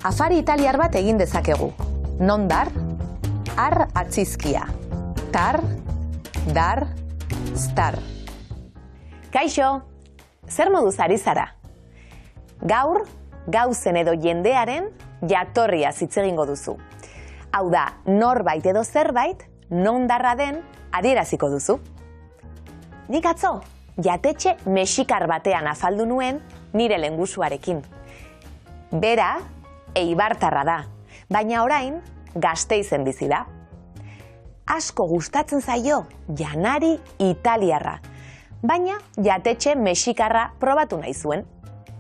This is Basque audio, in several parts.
Afari italiar bat egin dezakegu. Non dar, ar atzizkia. Tar, dar, star. Kaixo, zer moduz ari zara? Gaur, gauzen edo jendearen jatorria hitz egingo duzu. Hau da, norbait edo zerbait, nondarra den adieraziko duzu. Nik atzo, jatetxe mexikar batean afaldu nuen nire lengusuarekin. Bera, eibartarra da, baina orain Gasteizen bizi da. Asko gustatzen zaio janari italiarra, baina jatetxe mexikarra probatu nahi zuen.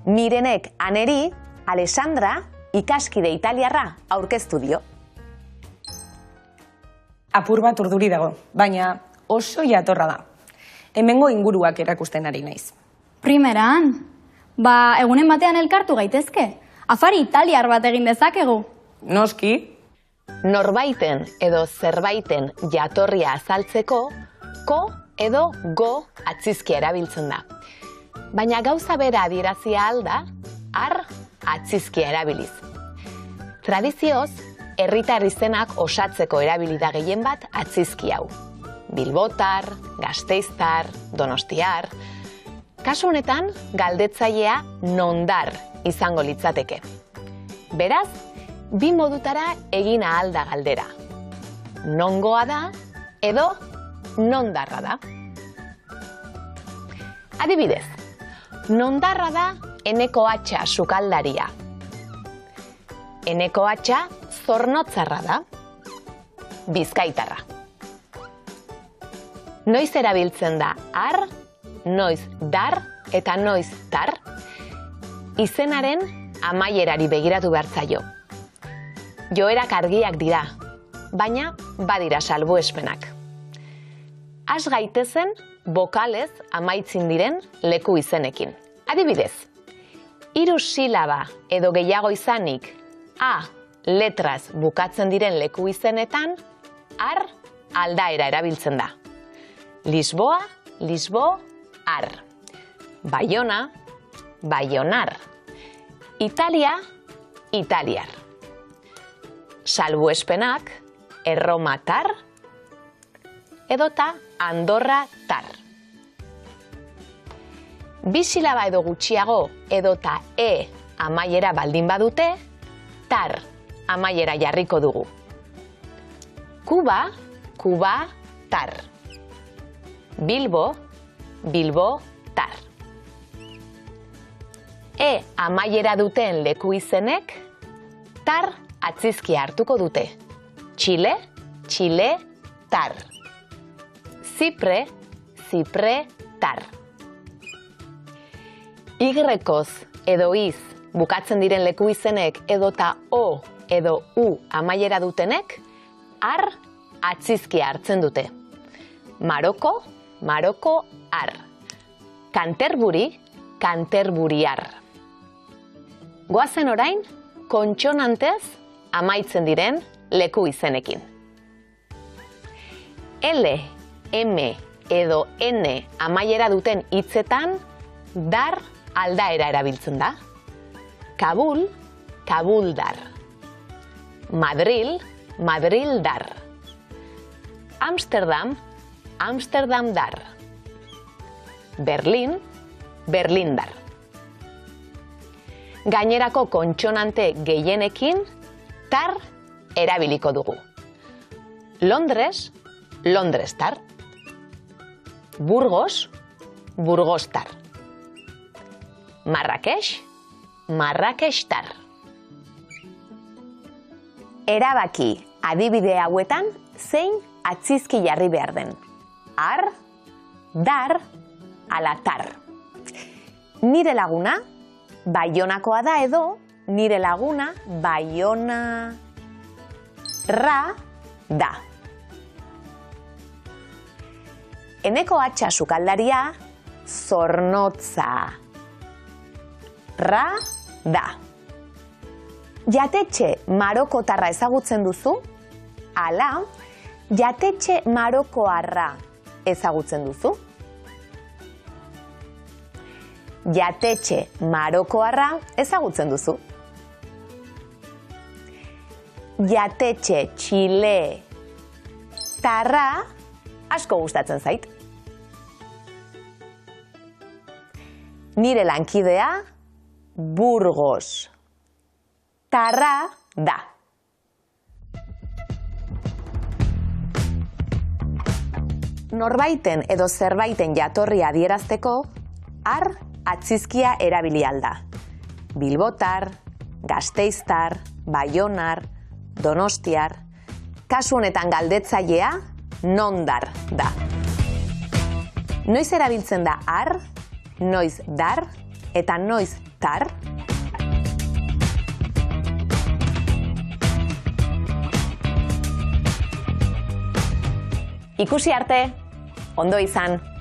Nirenek aneri, Alessandra, ikaskide italiarra aurkeztu dio. Apur bat urduri dago, baina oso jatorra da. Hemengo inguruak erakusten ari naiz. Primeran, egunen batean elkartu gaitezke. Afari italiar bat egin dezakegu. Noski. Norbaiten edo zerbaiten jatorria azaltzeko, ko edo go atzizkia erabiltzen da. Baina gauza bera adierazia alda, ar atzizkia erabiliz. Tradizioz, herritar izenak osatzeko erabili da gehien bat atzizki hau. Bilbotar, Gasteiztar, Donostiar. Kasu honetan, galdetzailea nondar izango litzateke. Beraz, bi modutara egin ahal da galdera. Nongoa da edo nondarra da. Adibidez, nondarra da Eneko Atxa sukaldaria. Eneko Atxa zornotzarra da, bizkaitarra. Noiz erabiltzen da ar, noiz dar eta noiz tar, izenaren amaierari begiratu behar zaio. Joerak argiak dira, baina badira salbuespenak. Has gaitezen bokalez amaitzin diren leku izenekin. Adibidez, 3 silaba edo gehiago izanik a letraz bukatzen diren leku izenetan, ar aldaera erabiltzen da. Lisboa, Lisbo, ar. Baiona, Baionar. Italia, Italiar. Salbuespenak, Erromatar, edota Andorra tar. 2 silaba edo gutxiago edota e amaiera baldin badute, tar amaiera jarriko dugu. Kuba, Kuba, tar. Bilbo, Bilbo, tar. E amaiera duten leku izenek, tar atzizkia hartuko dute. Txile, Txile, tar. Zipre, Zipre, tar. Igrekoz edo iz bukatzen diren leku izenek edota o edo u amaiera dutenek, ar atzizkia hartzen dute. Maroko, Maroko, ar. Canterbury, Canterburyar. Goazen orain, kontsonantez amaitzen diren leku izenekin. L, M edo N amaiera duten hitzetan, dar aldaera erabiltzen da. Kabul, Kabuldar. Madril, Madrildar. Amsterdam, Amsterdamdar. Berlin, Berlindar. Gainerako kontsonante gehienekin, tar erabiliko dugu. Londres, Londrestar. Burgos, Burgostar. Marrakech, Marrakechtar. Erabaki adibide hauetan zein atzizki jarri behar den. Ar, dar, ala tar. Nire laguna, Baionakoa da edo, nire laguna, Baiona, ra, da. Eneko Atxa sukaldaria, zornotza, ra, da. Jatetxe marokotarra ezagutzen duzu, ala, jatetxe marokoarra ezagutzen duzu. Jatetxe marokoarra ezagutzen duzu. jatetxe txile tarra asko gustatzen zait. Nire lankidea Burgos tarra da. Norbaiten edo zerbaiten jatorria adierazteko, ar atzizkia erabili alda. Bilbotar, Gasteiztar, Baionar, Donostiar, kasu honetan galdetzailea nondar da. Noiz erabiltzen da ar, noiz dar eta noiz tar? Ikusi arte, ondo izan!